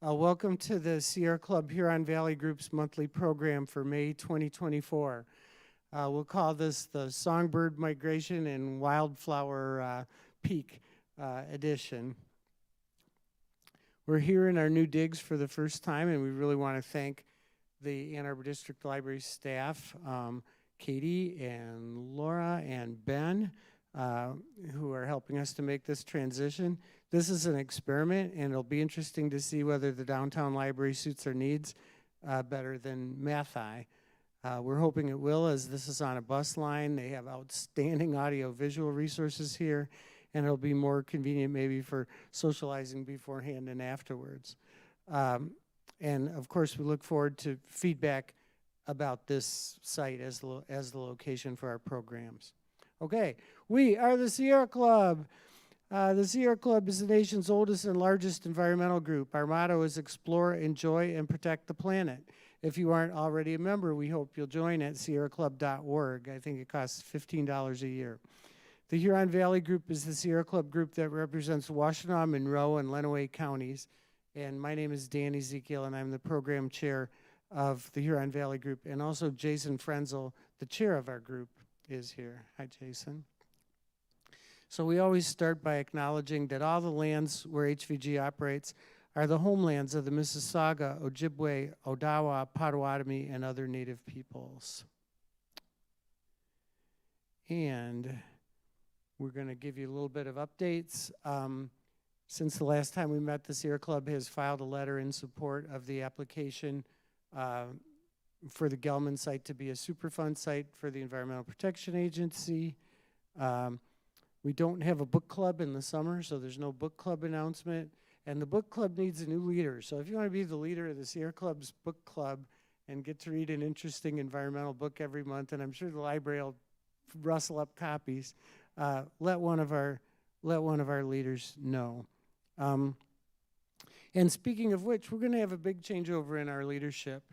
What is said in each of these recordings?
Welcome to the Sierra Club Huron Valley Group's monthly program for May 2024. We'll call this the Songbird Migration and Wildflower Peak edition. We're here in our new digs for the first time, and we really want to thank the Ann Arbor District Library staff, Katie and Laura and Ben, who are helping us to make this transition. This is an experiment, and it'll be interesting to see whether the downtown library suits our needs better than Mathi. We're hoping it will, as this is on a bus line. They have outstanding audio-visual resources here, and it'll be more convenient maybe for socializing beforehand and afterwards. And of course, we look forward to feedback about this site as the location for our programs. Okay, we are the Sierra Club. The Sierra Club is the nation's oldest and largest environmental group. Our motto is explore, enjoy, and protect the planet. If you aren't already a member, we hope you'll join at sierraclub.org. I think it costs $15 a year. The Huron Valley Group is the Sierra Club group that represents Washtenaw, Monroe, and Lenawee counties. And my name is Dan Ezekiel, and I'm the program chair of the Huron Valley Group. And also Jason Frenzel, the chair of our group, is here. Hi, Jason. So we always start by acknowledging that all the lands where HVG operates are the homelands of the Mississauga, Ojibwe, Odawa, Potawatomi, and other native peoples. And we're going to give you a little bit of updates. Since the last time we met, the Sierra Club has filed a letter in support of the application for the Gelman site to be a Superfund site for the Environmental Protection Agency. We don't have a book club in the summer, so there's no book club announcement. And the book club needs a new leader. So if you want to be the leader of the Sierra Club's book club and get to read an interesting environmental book every month, and I'm sure the library will rustle up copies, let one of our leaders know. And speaking of which, we're going to have a big changeover in our leadership.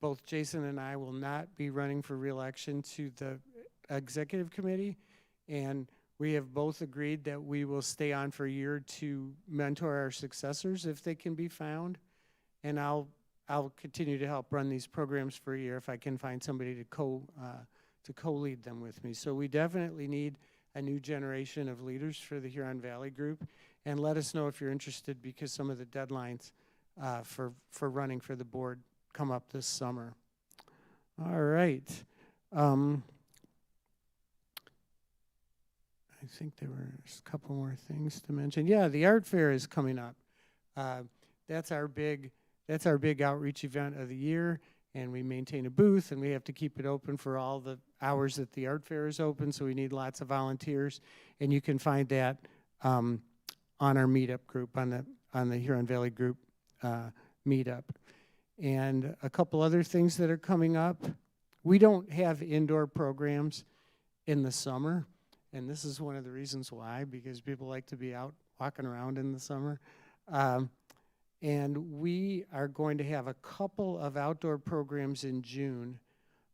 Both Jason and I will not be running for re-election to the executive committee. And we have both agreed that we will stay on for a year to mentor our successors if they can be found. And I'll continue to help run these programs for a year if I can find somebody to co-lead them with me. So we definitely need a new generation of leaders for the Huron Valley Group. And let us know if you're interested, because some of the deadlines for running for the board come up this summer. All right. I think there were a couple more things to mention. Yeah, the art fair is coming up. That's our big outreach event of the year, and we maintain a booth, and we have to keep it open for all the hours that the art fair is open, so we need lots of volunteers, and you can find that on our meetup group, on the Huron Valley Group meetup. And a couple other things that are coming up. We don't have indoor programs in the summer. And this is one of the reasons why, because people like to be out walking around in the summer. And we are going to have a couple of outdoor programs in June.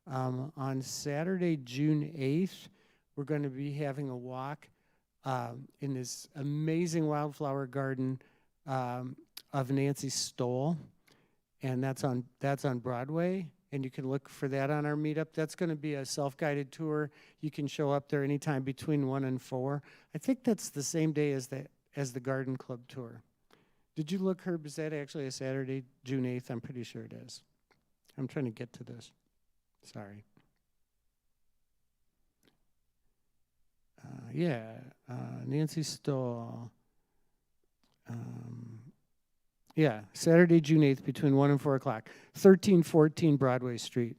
On Saturday, June 8th, we're going to be having a walk in this amazing wildflower garden of Nancy Stoll. And that's on Broadway. And you can look for that on our meetup. That's going to be a self-guided tour. You can show up there anytime between 1 and 4. I think that's the same day as the Garden Club tour. Did you look, Herb? Is that actually a Saturday, June 8th? I'm pretty sure it is. I'm trying to get to this. Sorry. Nancy Stoll. Yeah, Saturday, June 8th, between 1 and 4 o'clock, 1314 Broadway Street.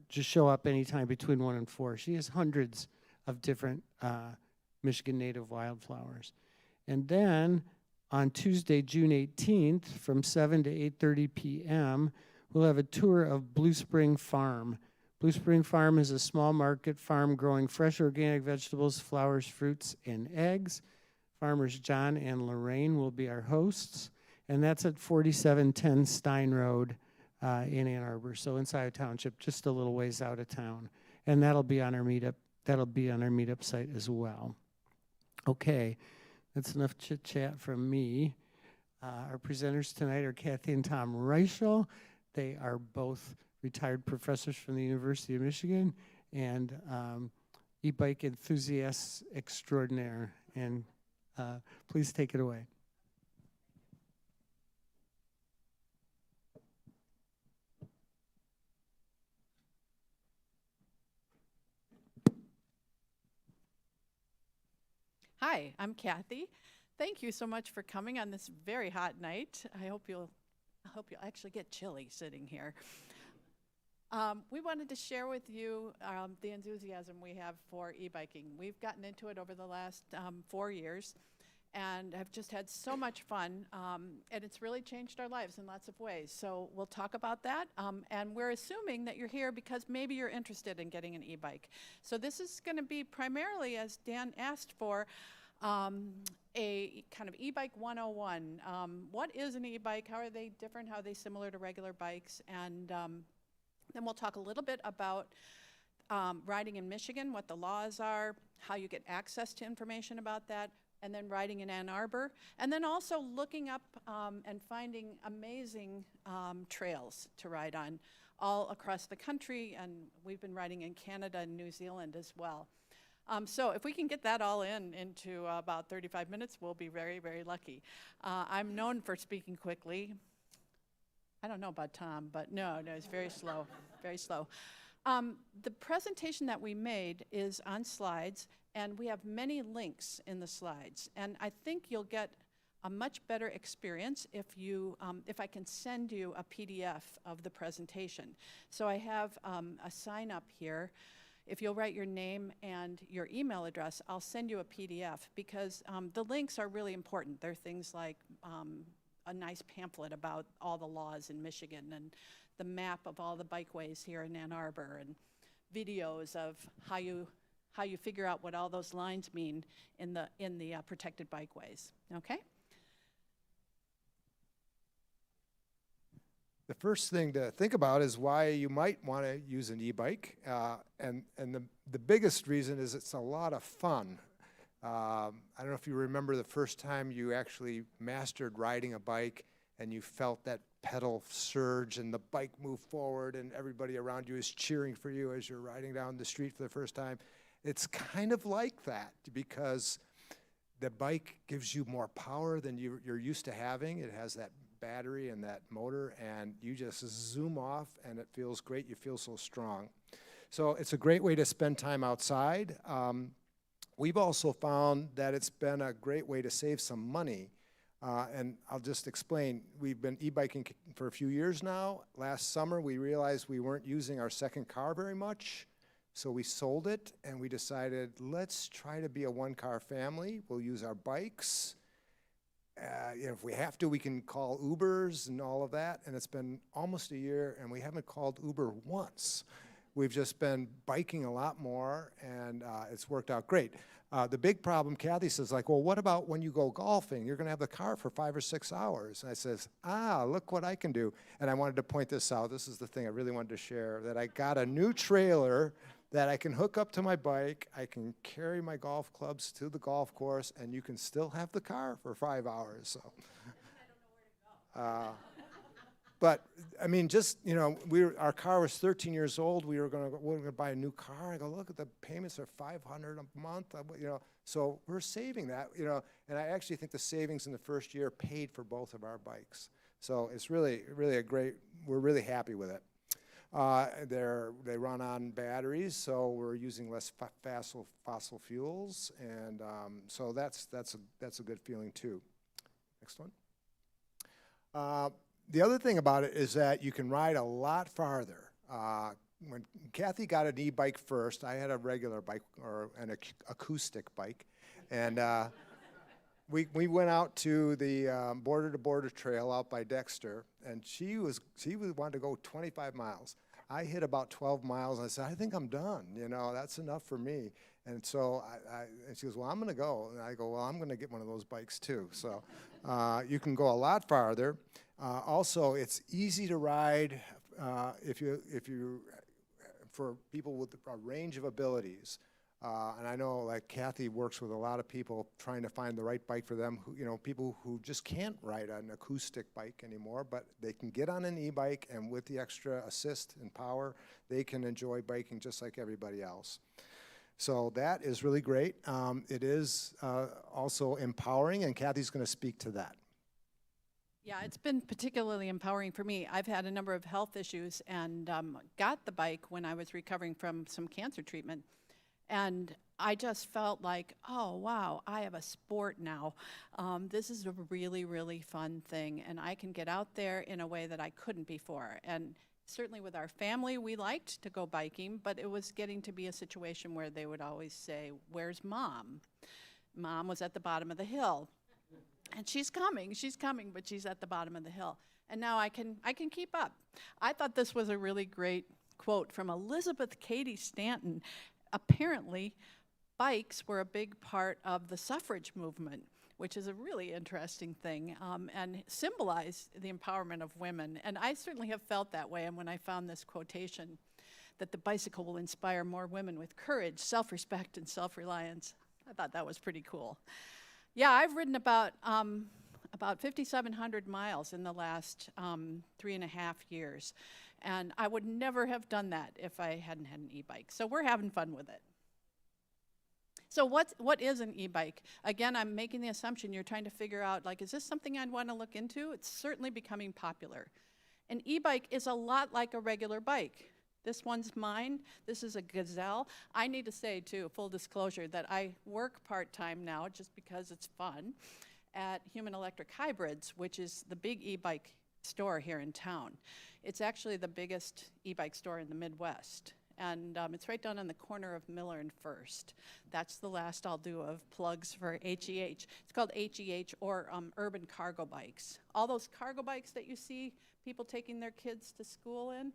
Just show up anytime between 1 and 4. She has hundreds of different Michigan native wildflowers. And then on Tuesday, June 18th, from 7 to 8:30 p.m., we'll have a tour of Blue Spring Farm. Blue Spring Farm is a small market farm growing fresh organic vegetables, flowers, fruits, and eggs. Farmers John and Lorraine will be our hosts. And that's at 4710 Stein Road in Ann Arbor, so inside Township, just a little ways out of town. And that'll be on our meetup. That'll be on our meetup site as well. Okay, that's enough chit-chat from me. Our presenters tonight are Cathy and Tom Reischl. They are both retired professors from the University of Michigan and e-bike enthusiasts extraordinaire. And please take it away. Hi, I'm Cathy. Thank you so much for coming on this very hot night. I hope you'll actually get chilly sitting here. We wanted to share with you the enthusiasm we have for e-biking. We've gotten into it over the last 4 years and have just had so much fun, and it's really changed our lives in lots of ways. So we'll talk about that, and we're assuming that you're here because maybe you're interested in getting an e-bike. So this is going to be primarily, as Dan asked for, a kind of e-bike 101. What is an e-bike? How are they different? How are they similar to regular bikes? And then we'll talk a little bit about riding in Michigan, what the laws are, how you get access to information about that, and then riding in Ann Arbor, and then also looking up and finding amazing trails to ride on all across the country, and we've been riding in Canada and New Zealand as well. So if we can get that all into about 35 minutes, we'll be very, very lucky. I'm known for speaking quickly. I don't know about Tom, but no, it's very slow, very slow. The presentation that we made is on slides, and we have many links in the slides. And I think you'll get a much better experience if I can send you a PDF of the presentation. So I have a sign up here. If you'll write your name and your email address, I'll send you a PDF because the links are really important. They're things like a nice pamphlet about all the laws in Michigan and the map of all the bikeways here in Ann Arbor and videos of how you figure out what all those lines mean in the protected bikeways. Okay? The first thing to think about is why you might want to use an e-bike, and the biggest reason is it's a lot of fun. I don't know if you remember the first time you actually mastered riding a bike and you felt that pedal surge and the bike move forward and everybody around you is cheering for you as you're riding down the street for the first time. It's kind of like that because the bike gives you more power than you're used to having. It has that battery and that motor, and you just zoom off and it feels great. You feel so strong. So it's a great way to spend time outside. We've also found that it's been a great way to save some money. And I'll just explain. We've been e-biking for a few years now. Last summer, we realized we weren't using our second car very much. So we sold it, and we decided, let's try to be a one-car family. We'll use our bikes. If we have to, we can call Ubers and all of that. And it's been almost a year, and we haven't called Uber once. We've just been biking a lot more, and it's worked out great. The big problem, Cathy says, like, well, what about when you go golfing? You're going to have the car for 5 or 6 hours. And I says, look what I can do. And I wanted to point this out. This is the thing I really wanted to share, that I got a new trailer that I can hook up to my bike. I can carry my golf clubs to the golf course, and you can still have the car for 5 hours. So. I don't know where to go. But I mean, just our car was 13 years old. We were going to buy a new car. I go, look at the payments are $500 a month. So we're saving that. And I actually think the savings in the first year paid for both of our bikes. So it's really a great. We're really happy with it. They run on batteries, so we're using less fossil fuels, and so that's a good feeling too. Next one. The other thing about it is that you can ride a lot farther. When Cathy got an e-bike first, I had a regular bike or an acoustic bike, and we went out to the border-to-border trail out by Dexter, and she wanted to go 25 miles. I hit about 12 miles, and I said, I think I'm done. That's enough for me. And so and she goes, well, I'm going to go. And I go, well, I'm going to get one of those bikes too. So you can go a lot farther. Also, it's easy to ride if you for people with a range of abilities. And I know like Cathy works with a lot of people trying to find the right bike for them, who, people who just can't ride an acoustic bike anymore, but they can get on an e-bike, and with the extra assist and power, they can enjoy biking just like everybody else. So that is really great. It is also empowering, and Cathy's going to speak to that. Yeah, it's been particularly empowering for me. I've had a number of health issues and got the bike when I was recovering from some cancer treatment. And I just felt like, oh, wow, I have a sport now. This is a really, really fun thing, and I can get out there in a way that I couldn't before. And certainly with our family, we liked to go biking, but it was getting to be a situation where they would always say, where's Mom? Mom was at the bottom of the hill. And she's coming, but she's at the bottom of the hill. And now I can keep up. I thought this was a really great quote from Elizabeth Cady Stanton. Apparently, bikes were a big part of the suffrage movement, which is a really interesting thing, and symbolize the empowerment of women. And I certainly have felt that way. And when I found this quotation, that the bicycle will inspire more women with courage, self-respect, and self-reliance, I thought that was pretty cool. Yeah, I've ridden about 5,700 miles in the last 3.5 years. And I would never have done that if I hadn't had an e-bike. So we're having fun with it. So what is an e-bike? Again, I'm making the assumption you're trying to figure out, like, is this something I'd want to look into? It's certainly becoming popular. An e-bike is a lot like a regular bike. This one's mine. This is a Gazelle. I need to say, too, full disclosure, that I work part-time now, just because it's fun, at Human Electric Hybrids, which is the big e-bike store here in town. It's actually the biggest e-bike store in the Midwest. And it's right down on the corner of Miller and First. That's the last I'll do of plugs for HEH. It's called HEH, or Urban Cargo Bikes. All those cargo bikes that you see people taking their kids to school in,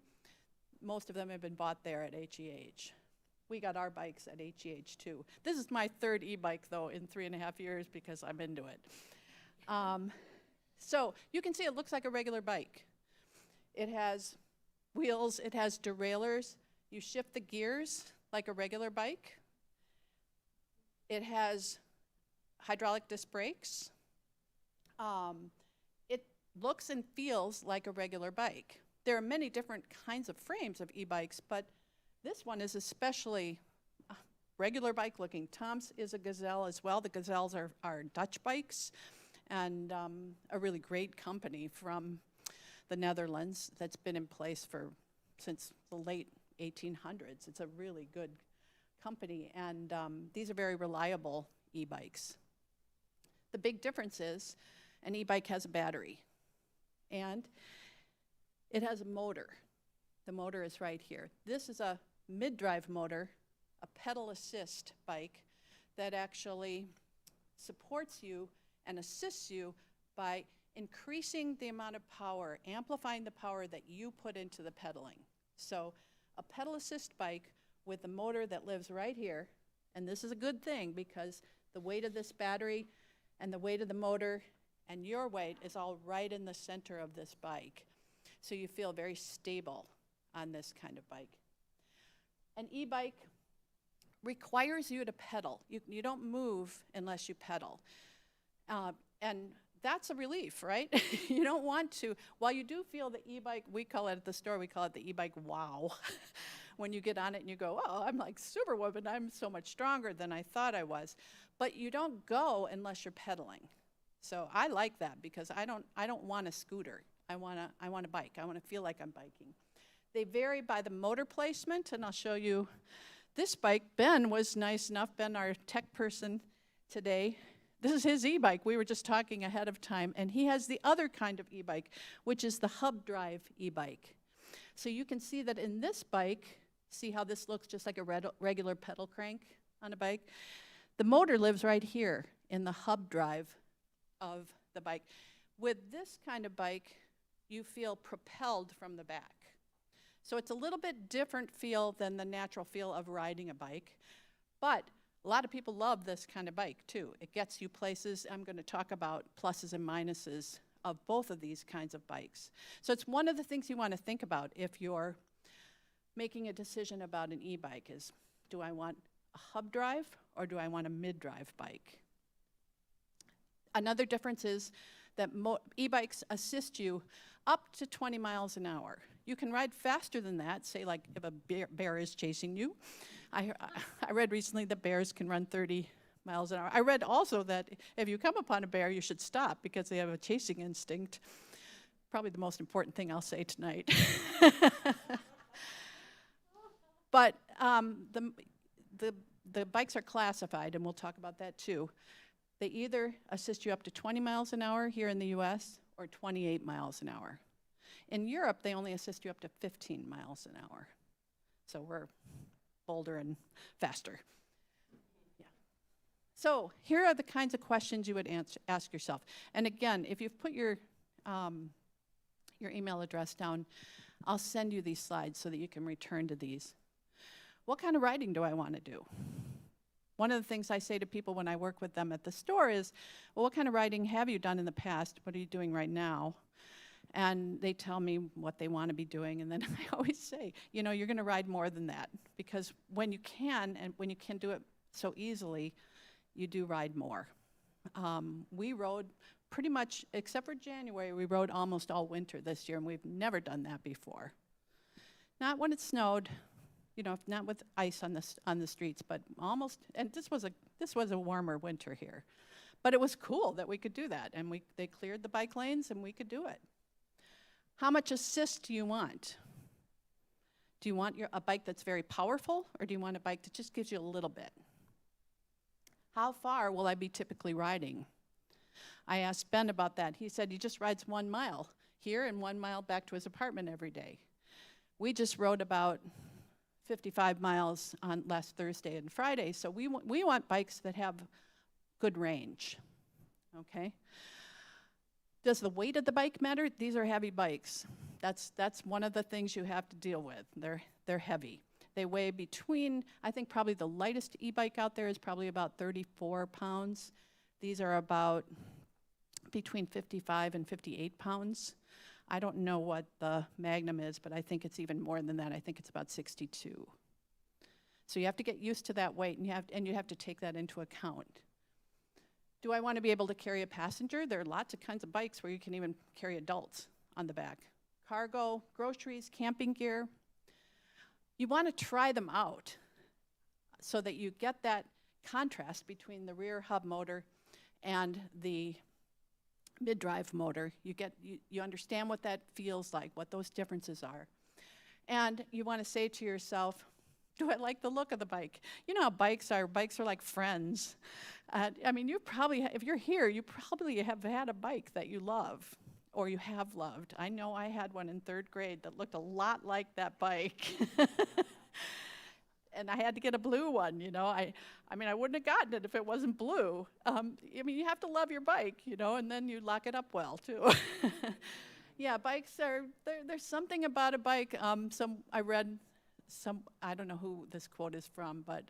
most of them have been bought there at HEH. We got our bikes at HEH too. This is my third e-bike though in 3.5 years because I'm into it. So you can see it looks like a regular bike. It has wheels, it has derailleurs. You shift the gears like a regular bike. It has hydraulic disc brakes. It looks and feels like a regular bike. There are many different kinds of frames of e-bikes, but this one is especially regular bike looking. Tom's is a Gazelle as well. The Gazelles are Dutch bikes, and a really great company from the Netherlands that's been in place since the late 1800s. It's a really good company, and these are very reliable e-bikes. The big difference is an e-bike has a battery, and it has a motor. The motor is right here. This is a mid-drive motor, a pedal assist bike that actually supports you and assists you by increasing the amount of power, amplifying the power that you put into the pedaling. So a pedal assist bike with a motor that lives right here, and this is a good thing because the weight of this battery and the weight of the motor and your weight is all right in the center of this bike. So you feel very stable on this kind of bike. An e-bike requires you to pedal. You don't move unless you pedal. And that's a relief, right? You don't want to. While you do feel the e-bike, we call it at the store, we call it the e-bike wow. When you get on it and you go, oh, I'm like Superwoman, I'm so much stronger than I thought I was. But you don't go unless you're pedaling. So I like that because I don't want a scooter. I want a bike. I want to feel like I'm biking. They vary by the motor placement, and I'll show you this bike. Ben was nice enough, Ben, our tech person today. This is his e-bike. We were just talking ahead of time, and he has the other kind of e-bike, which is the hub drive e-bike. So you can see that in this bike, see how this looks just like a regular pedal crank on a bike? The motor lives right here in the hub drive of the bike. With this kind of bike, you feel propelled from the back. So it's a little bit different feel than the natural feel of riding a bike, but a lot of people love this kind of bike too. It gets you places. I'm going to talk about pluses and minuses of both of these kinds of bikes. So it's one of the things you want to think about if you're making a decision about an e-bike is, do I want a hub drive or do I want a mid-drive bike? Another difference is that e-bikes assist you up to 20 miles an hour. You can ride faster than that, say like if a bear is chasing you. I read recently that bears can run 30 miles an hour. I read also that if you come upon a bear, you should stop because they have a chasing instinct. Probably the most important thing I'll say tonight. But the bikes are classified, and we'll talk about that too. They either assist you up to 20 miles an hour here in the US or 28 miles an hour. In Europe, they only assist you up to 15 miles an hour. So we're bolder and faster. Yeah. So here are the kinds of questions you would ask yourself. And again, if you've put your email address down, I'll send you these slides so that you can return to these. What kind of riding do I want to do? One of the things I say to people when I work with them at the store is, well, what kind of riding have you done in the past? What are you doing right now? And they tell me what they want to be doing, and then I always say, you know, you're going to ride more than that, because when you can, and when you can do it so easily, you do ride more. We rode pretty much, except for January, we rode almost all winter this year, and we've never done that before. Not when it snowed, you know, not with ice on the streets, but almost. And this was a warmer winter here, but it was cool that we could do that, and they cleared the bike lanes, and we could do it. How much assist do you want? Do you want a bike that's very powerful, or do you want a bike that just gives you a little bit? How far will I be typically riding? I asked Ben about that. He said he just rides 1 mile here and 1 mile back to his apartment every day. We just rode about 55 miles on last Thursday and Friday, so we want bikes that have good range, okay? Does the weight of the bike matter? These are heavy bikes. That's one of the things you have to deal with. They're heavy. They weigh between, I think probably the lightest e-bike out there is probably about 34 pounds. These are about between 55 and 58 pounds. I don't know what the Magnum is, but I think it's even more than that. I think it's about 62. So you have to get used to that weight, and you have to take that into account. Do I want to be able to carry a passenger? There are lots of kinds of bikes where you can even carry adults on the back. Cargo, groceries, camping gear. You want to try them out so that you get that contrast between the rear hub motor and the mid-drive motor. You understand what that feels like, what those differences are. And you want to say to yourself, do I like the look of the bike? You know how bikes are like friends. I mean, if you're here, you probably have had a bike that you love or you have loved. I know I had one in 3rd grade that looked a lot like that bike. And I had to get a blue one, you know. I mean, I wouldn't have gotten it if it wasn't blue. I mean, you have to love your bike, you know, and then you lock it up well, too. Yeah, bikes there's something about a bike. I read I don't know who this quote is from, but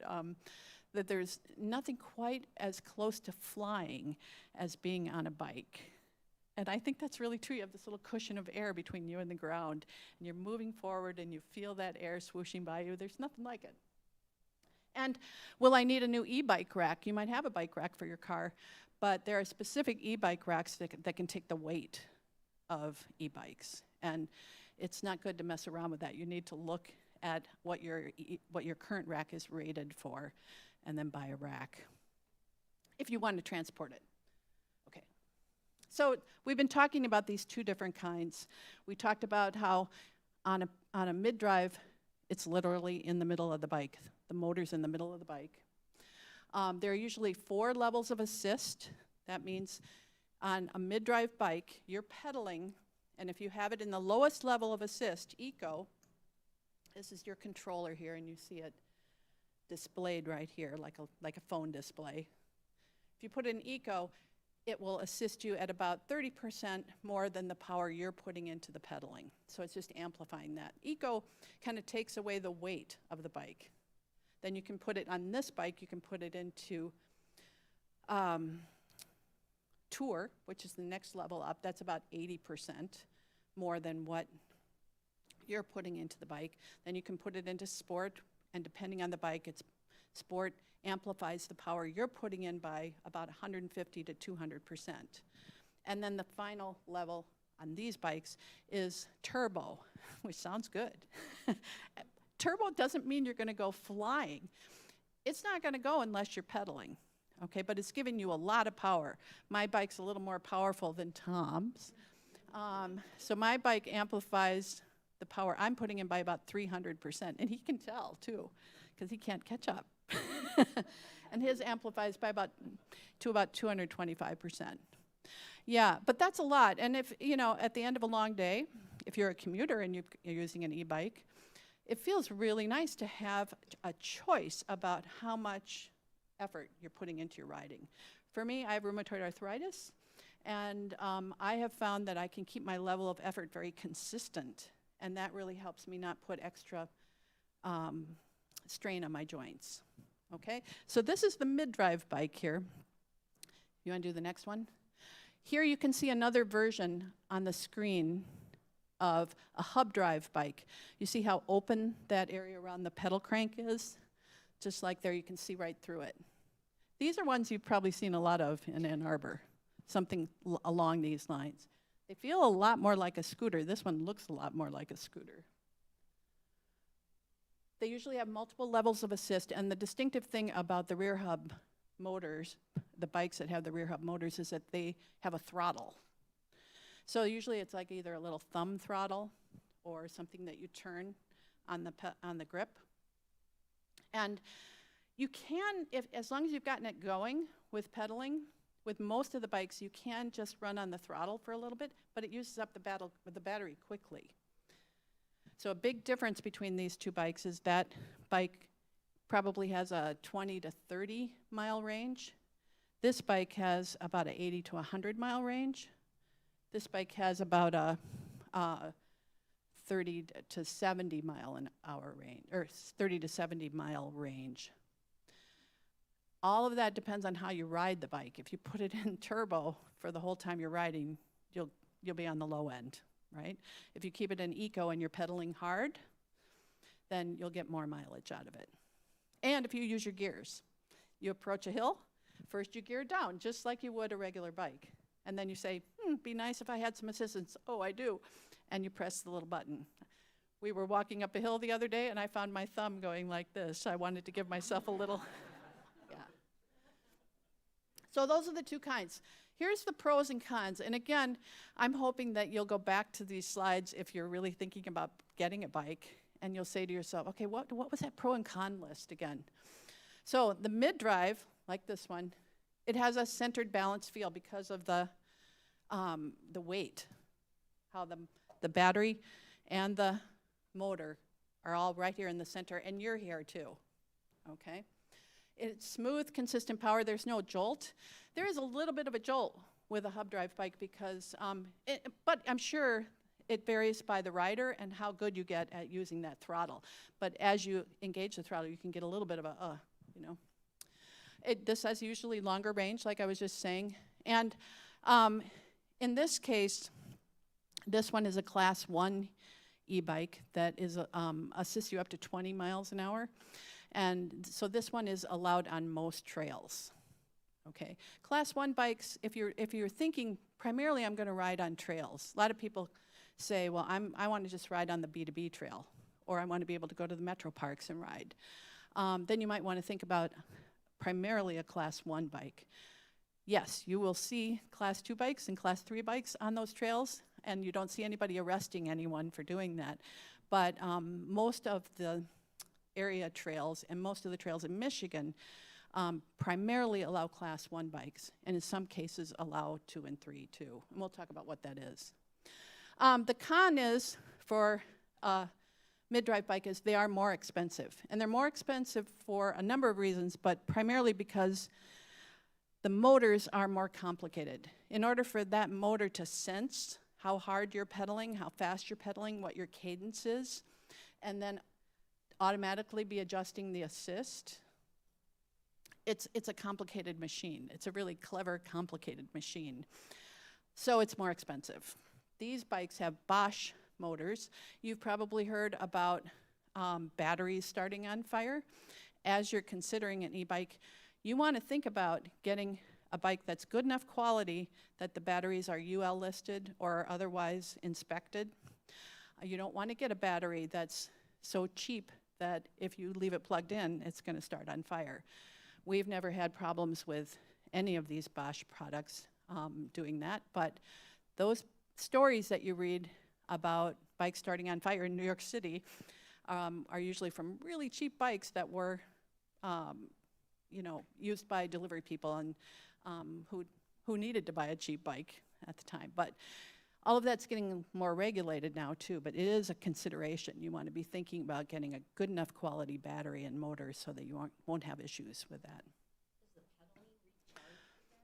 that there's nothing quite as close to flying as being on a bike. And I think that's really true. You have this little cushion of air between you and the ground, and you're moving forward, and you feel that air swooshing by you. There's nothing like it. And will I need a new e-bike rack? You might have a bike rack for your car, but there are specific e-bike racks that can take the weight of e-bikes. And it's not good to mess around with that. You need to look at what your current rack is rated for, and then buy a rack if you want to transport it. Okay. So we've been talking about these two different kinds. We talked about how on a mid-drive, it's literally in the middle of the bike. The motor's in the middle of the bike. There are usually 4 levels of assist. That means on a mid-drive bike, you're pedaling, and if you have it in the lowest level of assist, eco, this is your controller here, and you see it displayed right here, like a phone display. If you put it in eco, it will assist you at about 30% more than the power you're putting into the pedaling. So it's just amplifying that. Eco kind of takes away the weight of the bike. Then you can put it on this bike, you can put it into Tour, which is the next level up. That's about 80% more than what you're putting into the bike. Then you can put it into Sport, and depending on the bike, it's Sport amplifies the power you're putting in by about 150 to 200%. And then the final level on these bikes is turbo, which sounds good. Turbo doesn't mean you're going to go flying. It's not going to go unless you're pedaling, okay? But it's giving you a lot of power. My bike's a little more powerful than Tom's. So my bike amplifies the power I'm putting in by about 300%. And he can tell, too, because he can't catch up. And his amplifies by about 225%. Yeah, but that's a lot. And if, you know, at the end of a long day, if you're a commuter and you're using an e-bike, it feels really nice to have a choice about how much effort you're putting into your riding. For me, I have rheumatoid arthritis, and I have found that I can keep my level of effort very consistent, and that really helps me not put extra strain on my joints. Okay, so this is the mid-drive bike here. You want to do the next one? Here you can see another version on the screen of a hub drive bike. You see how open that area around the pedal crank is? Just like there, you can see right through it. These are ones you've probably seen a lot of in Ann Arbor, something along these lines. They feel a lot more like a scooter. This one looks a lot more like a scooter. They usually have multiple levels of assist, and the distinctive thing about the rear hub motors, the bikes that have the rear hub motors, is that they have a throttle. So usually it's like either a little thumb throttle or something that you turn on the grip. And you can, as long as you've gotten it going with pedaling, with most of the bikes, you can just run on the throttle for a little bit, but it uses up the battery quickly. So a big difference between these two bikes is that bike probably has a 20 to 30 mile range. This bike has about an 80 to 100 mile range. This bike has about a 30 to 70 mile an hour range, or 30 to 70 mile range. All of that depends on how you ride the bike. If you put it in turbo for the whole time you're riding, you'll be on the low end, right? If you keep it in eco and you're pedaling hard, then you'll get more mileage out of it. And if you use your gears, you approach a hill, first you gear down, just like you would a regular bike. And then you say, be nice if I had some assistance. Oh, I do. And you press the little button. We were walking up a hill the other day, and I found my thumb going like this. I wanted to give myself a little, yeah. So those are the two kinds. Here's the pros and cons. And again, I'm hoping that you'll go back to these slides if you're really thinking about getting a bike, and you'll say to yourself, okay, what was that pro and con list again? So the mid-drive, like this one, it has a centered balance feel because of the weight, how the battery and the motor are all right here in the center, and you're here too, okay? It's smooth, consistent power. There's no jolt. There is a little bit of a jolt with a hub drive bike because, but I'm sure it varies by the rider and how good you get at using that throttle. But as you engage the throttle, you can get a little bit of a, you know. This has usually longer range, like I was just saying. And in this case, this one is a class 1 e-bike that is assists you up to 20 miles an hour. And so this one is allowed on most trails. Okay, class 1 bikes, if you're thinking primarily I'm going to ride on trails, a lot of people say, well, I want to just ride on the B2B trail, or I want to be able to go to the Metroparks and ride. Then you might want to think about primarily a class 1 bike. Yes, you will see class 2 bikes and class 3 bikes on those trails, and you don't see anybody arresting anyone for doing that. But most of the area trails and most of the trails in Michigan primarily allow class 1 bikes, and in some cases allow 2 and 3 too. And we'll talk about what that is. The con is for mid-drive bike is they are more expensive. And they're more expensive for a number of reasons, but primarily because the motors are more complicated. In order for that motor to sense how hard you're pedaling, how fast you're pedaling, what your cadence is, and then automatically be adjusting the assist, it's a complicated machine. It's a really clever, complicated machine. So it's more expensive. These bikes have Bosch motors. You've probably heard about batteries starting on fire. as you're considering an e-bike, you want to think about getting a bike that's good enough quality that the batteries are UL listed or otherwise inspected. You don't want to get a battery that's so cheap that if you leave it plugged in, it's going to start on fire. We've never had problems with any of these Bosch products doing that, but those stories that you read about bikes starting on fire in New York City are usually from really cheap bikes that were used by delivery people and who needed to buy a cheap bike at the time. But all of that's getting more regulated now too, but it is a consideration. You want to be thinking about getting a good enough quality battery and motor so that you won't have issues with that.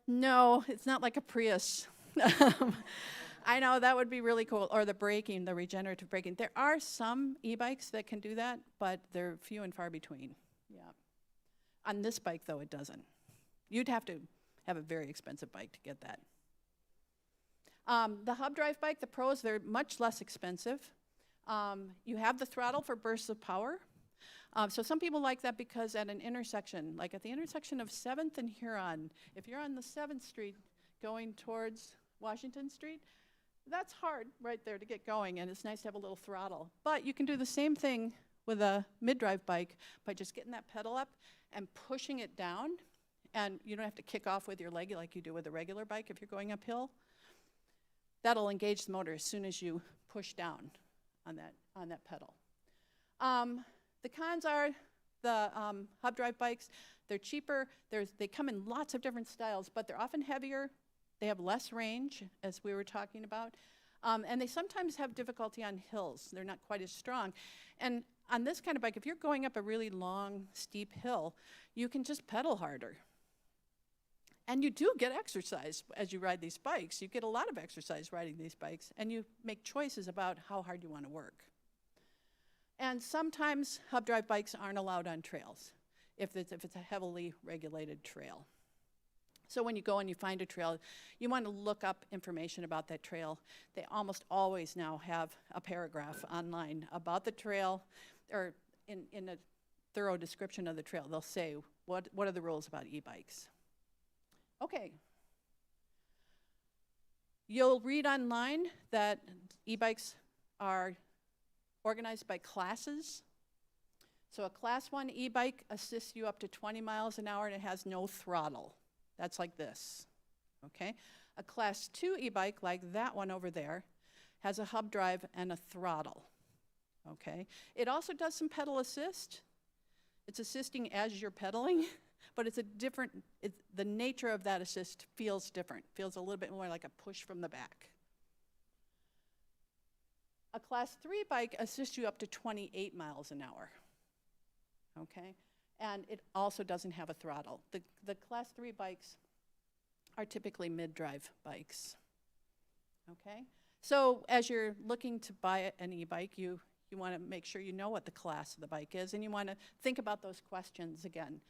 No, it's not like a Prius. I know, that would be really cool. Or the braking, the regenerative braking. There are some e-bikes that can do that, but they're few and far between. Yeah. On this bike, though, it doesn't. You'd have to have a very expensive bike to get that. The hub drive bike, the Pros, they're much less expensive. You have the throttle for bursts of power. So some people like that because at an intersection, like at the intersection of 7th and Huron, if you're on the 7th Street going towards Washington Street, that's hard right there to get going, and it's nice to have a little throttle. But you can do the same thing with a mid-drive bike by just getting that pedal up and pushing it down, and you don't have to kick off with your leg like you do with a regular bike if you're going uphill. That'll engage the motor as soon as you push down on that pedal. The cons are the hub drive bikes. They're cheaper. They come in lots of different styles, but they're often heavier. They have less range, as we were talking about. And they sometimes have difficulty on hills. They're not quite as strong. And on this kind of bike, if you're going up a really long, steep hill, you can just pedal harder. And you do get exercise as you ride these bikes. You get a lot of exercise riding these bikes, and you make choices about how hard you want to work. And sometimes hub drive bikes aren't allowed on trails if it's a heavily regulated trail. So when you go and you find a trail, you want to look up information about that trail. They almost always now have a paragraph online about the trail, or in a thorough description of the trail. They'll say, what are the rules about e-bikes? Okay. You'll read online that e-bikes are organized by classes. So a class 1 e-bike assists you up to 20 miles an hour and it has no throttle. That's like this, okay? A class 2 e-bike, like that one over there, has a hub drive and a throttle, okay? It also does some pedal assist. It's assisting as you're pedaling, but it's the nature of that assist feels different, feels a little bit more like a push from the back. A class 3 bike assists you up to 28 miles an hour, okay? And it also doesn't have a throttle. The class 3 bikes are typically mid-drive bikes, okay? So as you're looking to buy an e-bike, you want to make sure you know what the class of the bike is, and you want to think about those questions again.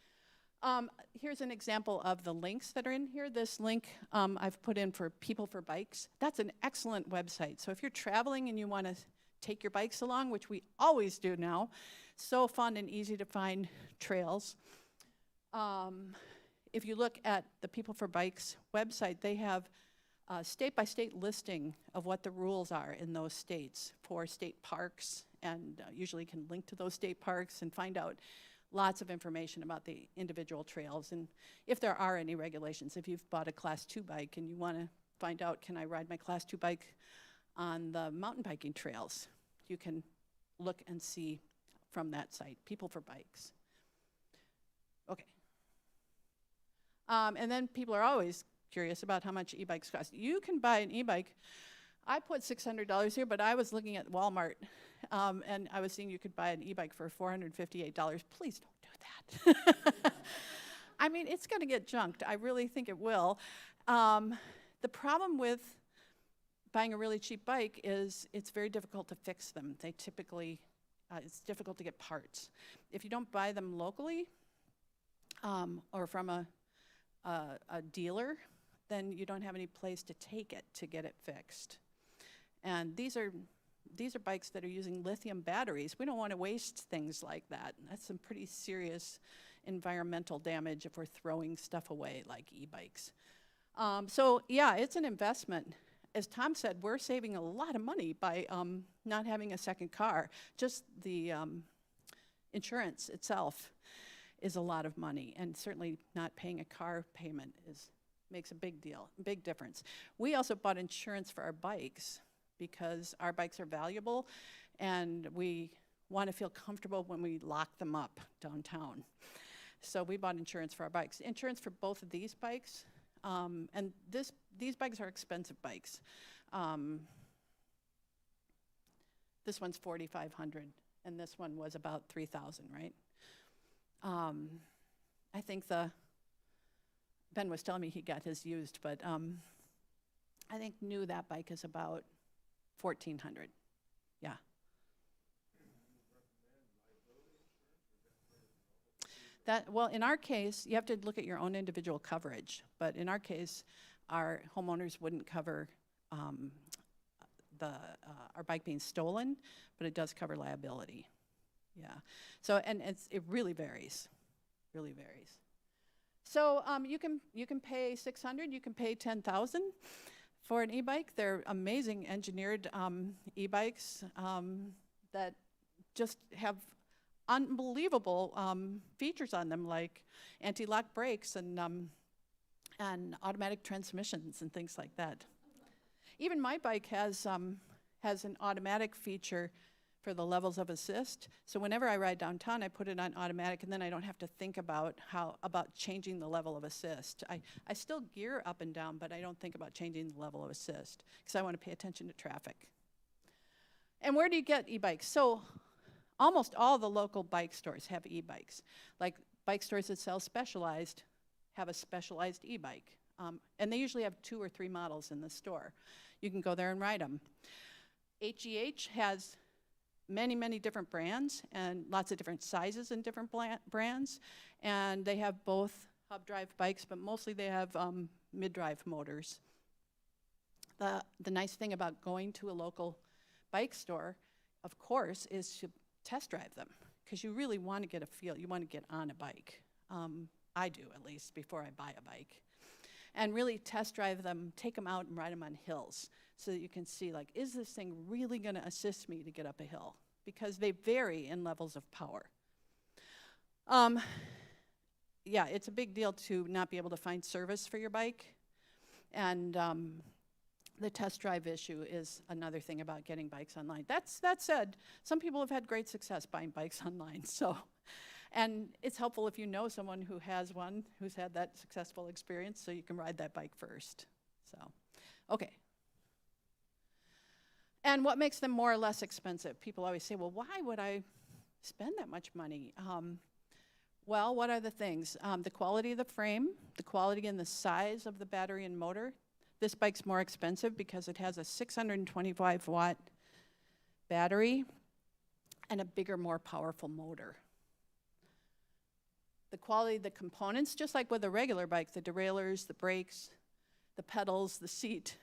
Here's an example of the links that are in here. This link I've put in for People for Bikes. That's an excellent website. So if you're traveling and you want to take your bikes along, which we always do now, so fun and easy to find trails. If you look at the People for Bikes website, they have a state-by-state listing of what the rules are in those states for state parks, and usually can link to those state parks and find out lots of information about the individual trails, and if there are any regulations. If you've bought a class 2 bike and you want to find out, can I ride my class 2 bike on the mountain biking trails, you can look and see from that site, People for Bikes. Okay. And then people are always curious about how much e-bikes cost. You can buy an e-bike. I put $600 here, but I was looking at Walmart, and I was seeing you could buy an e-bike for $458. Please don't do that. I mean, it's going to get junked. I really think it will. The problem with buying a really cheap bike is it's very difficult to fix them. They typically, it's difficult to get parts. If you don't buy them locally or from a dealer, then you don't have any place to take it to get it fixed. And these are these are bikes that are using lithium batteries. We don't want to waste things like that. That's some pretty serious environmental damage if we're throwing stuff away like e-bikes. So yeah, it's an investment. As Tom said, we're saving a lot of money by not having a second car. Just the insurance itself is a lot of money, and certainly not paying a car payment makes a big difference. We also bought insurance for our bikes because our bikes are valuable, and we want to feel comfortable when we lock them up downtown. So we bought insurance for our bikes. Insurance for both of these bikes, and these bikes are expensive bikes. This one's $4,500, and this one was about $3,000, right? I think Ben was telling me he got his used, but I think new that bike is about $1,400. Yeah. Well, in our case, you have to look at your own individual coverage. But in our case, our homeowners wouldn't cover our bike being stolen, but it does cover liability. Yeah. So, and it really varies. Really varies. So you can pay $600, you can pay $10,000 for an e-bike. They're amazing engineered e-bikes that just have unbelievable features on them, like anti-lock brakes and automatic transmissions and things like that. Even my bike has an automatic feature for the levels of assist. So whenever I ride downtown, I put it on automatic, and then I don't have to think about changing the level of assist. I still gear up and down, but I don't think about changing the level of assist because I want to pay attention to traffic. And where do you get e-bikes? So almost all the local bike stores have e-bikes. Like bike stores that sell Specialized have a Specialized e-bike. And they usually have 2 or 3 models in the store. You can go there and ride them. HEH has many, many different brands and lots of different sizes and different brands. And they have both hub drive bikes, but mostly they have mid-drive motors. The nice thing about going to a local bike store, of course, is to test drive them, because you really want to get a feel. You want to get on a bike. I do, at least, before I buy a bike. And really test drive them, take them out and ride them on hills so that you can see, like, is this thing really going to assist me to get up a hill? Because they vary in levels of power. Yeah, it's a big deal to not be able to find service for your bike. And the test drive issue is another thing about getting bikes online. That said, some people have had great success buying bikes online. And it's helpful if you know someone who has one, who's had that successful experience, so you can ride that bike first. So, okay. And what makes them more or less expensive? People always say, well, why would I spend that much money? Well, what are the things? The quality of the frame, the quality and the size of the battery and motor. This bike's more expensive because it has a 625-watt battery and a bigger, more powerful motor. The quality of the components, just like with a regular bike, the derailleurs, the brakes, the pedals, the seat,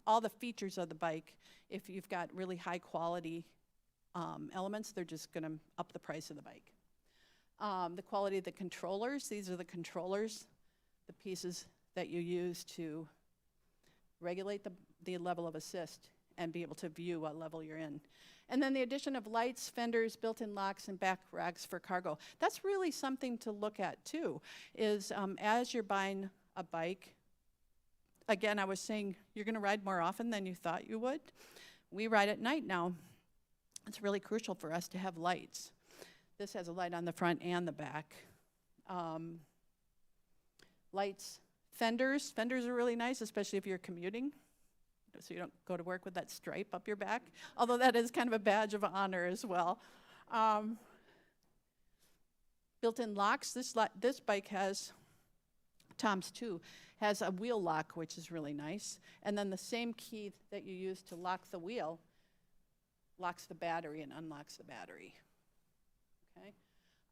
all the features of the bike, if you've got really high quality elements, they're just gonna up the price of the bike. The quality of the controllers, these are the controllers, the pieces that you use to regulate the level of assist and be able to view what level you're in. And then the addition of lights, fenders, built-in locks, and back racks for cargo. That's really something to look at too, is as you're buying a bike, again, I was saying you're gonna ride more often than you thought you would. We ride at night now. It's really crucial for us to have lights. This has a light on the front and the back. Lights, fenders are really nice, especially if you're commuting, so you don't go to work with that stripe up your back, although that is kind of a badge of honor as well. Built-in locks, this bike has, Tom's too, has a wheel lock, which is really nice, and then the same key that you use to lock the wheel locks the battery and unlocks the battery. Okay,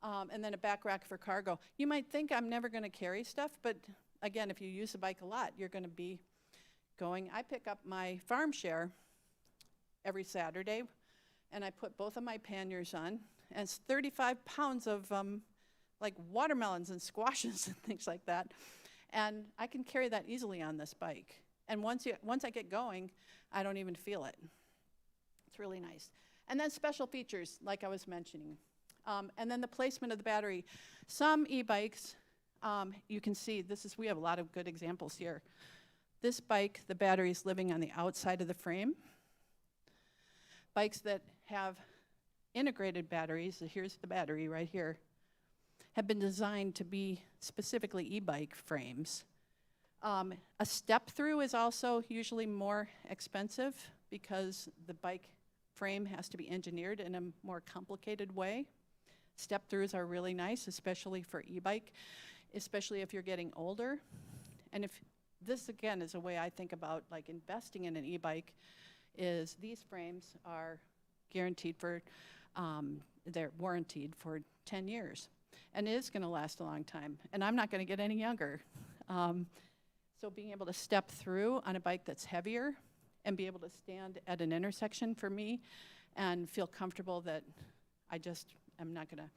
and then a back rack for cargo. You might think I'm never going to carry stuff, but again, if you use the bike a lot, you're going to be going. I pick up my farm share every Saturday, and I put both of my panniers on, and it's 35 pounds of like watermelons and squashes and things like that. And I can carry that easily on this bike. And once I get going, I don't even feel it. It's really nice. And then special features, like I was mentioning. And then the placement of the battery. Some e-bikes, you can see, we have a lot of good examples here. This bike, the battery's living on the outside of the frame. Bikes that have integrated batteries, here's the battery right here, have been designed to be specifically e-bike frames. A step-through is also usually more expensive because the bike frame has to be engineered in a more complicated way. Step-throughs are really nice, especially for e-bike, especially if you're getting older. And if this, again, is a way I think about like investing in an e-bike, is these frames are guaranteed for, they're warranted for 10 years. And it is going to last a long time. And I'm not going to get any younger. So being able to step through on a bike that's heavier and be able to stand at an intersection for me and feel comfortable that I just am not going to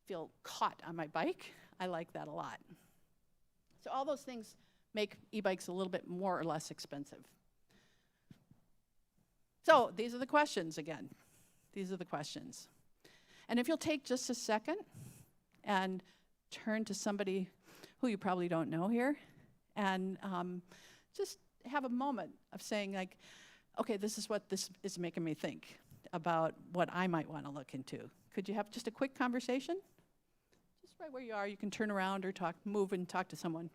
feel caught on my bike, I like that a lot. So all those things make e-bikes a little bit more or less expensive. So these are the questions again. These are the questions. And if you'll take just a second and turn to somebody who you probably don't know here and just have a moment of saying like, okay, this is what this is making me think about what I might want to look into. Could you have just a quick conversation? Just right where you are, you can turn around or move and talk to someone.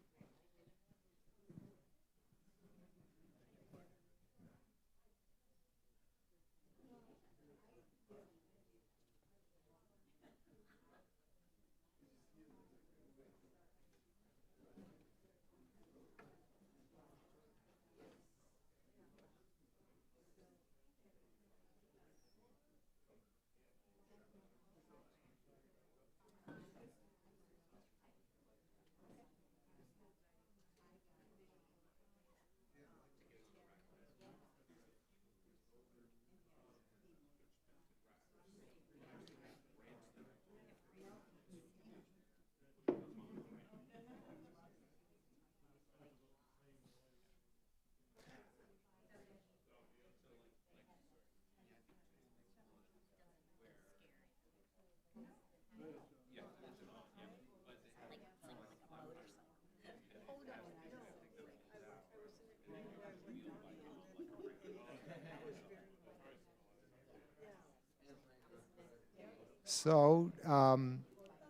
So,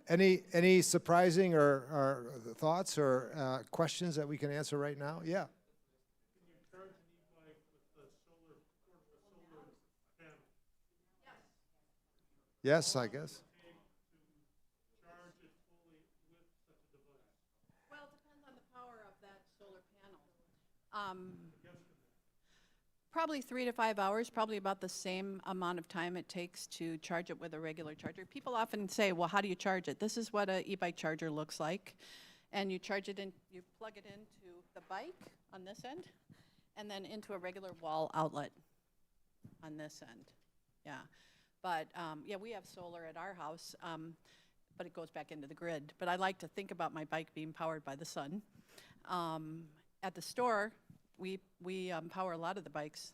any surprising or thoughts or questions that we can answer right now? Yeah. Can you charge an e-bike with a solar panel? Yes, I guess. Take to charge it fully with such a device? Well, it depends on the power of that solar panel. Probably 3 to 5 hours, probably about the same amount of time it takes to charge it with a regular charger. People often say, well, how do you charge it? This is what an e-bike charger looks like. And you charge it in, you plug it into the bike on this end, and then into a regular wall outlet on this end. Yeah. But yeah, we have solar at our house, but it goes back into the grid. But I like to think about my bike being powered by the sun. At the store, we power a lot of the bikes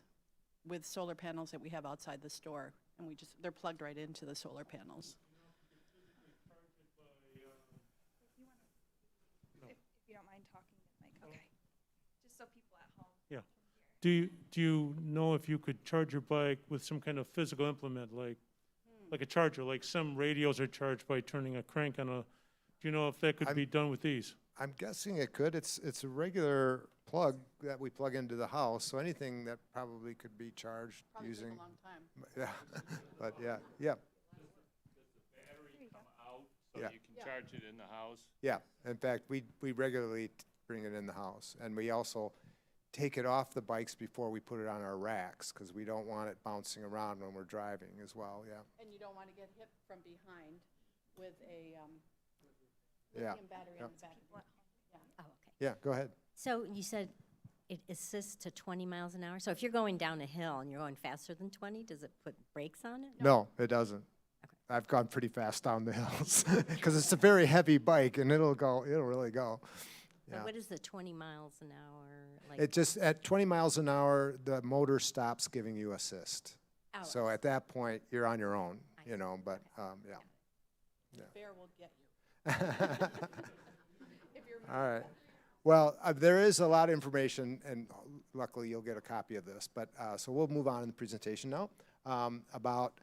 with solar panels that we have outside the store, and they're plugged right into the solar panels. If you don't mind talking to Mike, okay. Just so people at home. Yeah. Do you know if you could charge your bike with some kind of physical implement, like a charger, like some radios are charged by turning a crank on a, do you know if that could be done with these? I'm guessing it could. It's a regular plug that we plug into the house, so anything that probably could be charged Probably using. take a long time. Yeah, but yeah. Battery come out so Yeah. you can charge it in the house? Yeah, in fact, we regularly bring it in the house, and we also take it off the bikes before we put it on our racks, because we don't want it bouncing around when we're driving as well, yeah. And you don't want to get hit from behind with a Yeah, lithium battery yeah. on the back. What? Oh, okay. Yeah, go ahead. So you said it assists to 20 miles an hour? So if you're going down a hill and you're going faster than 20, does it put brakes on it? No, it doesn't. I've gone pretty fast down the hills because it's a very heavy bike and it'll really go. So Yeah. what is the 20 miles an hour? Like, It just, at 20 miles an hour, the motor stops giving you assist. oh, So at that point, you're on your own, I you know, but, yeah. The bear will get you. If you're All right. Well, there is a lot of information, and luckily you'll get a copy of this. But so we'll move on in the presentation now about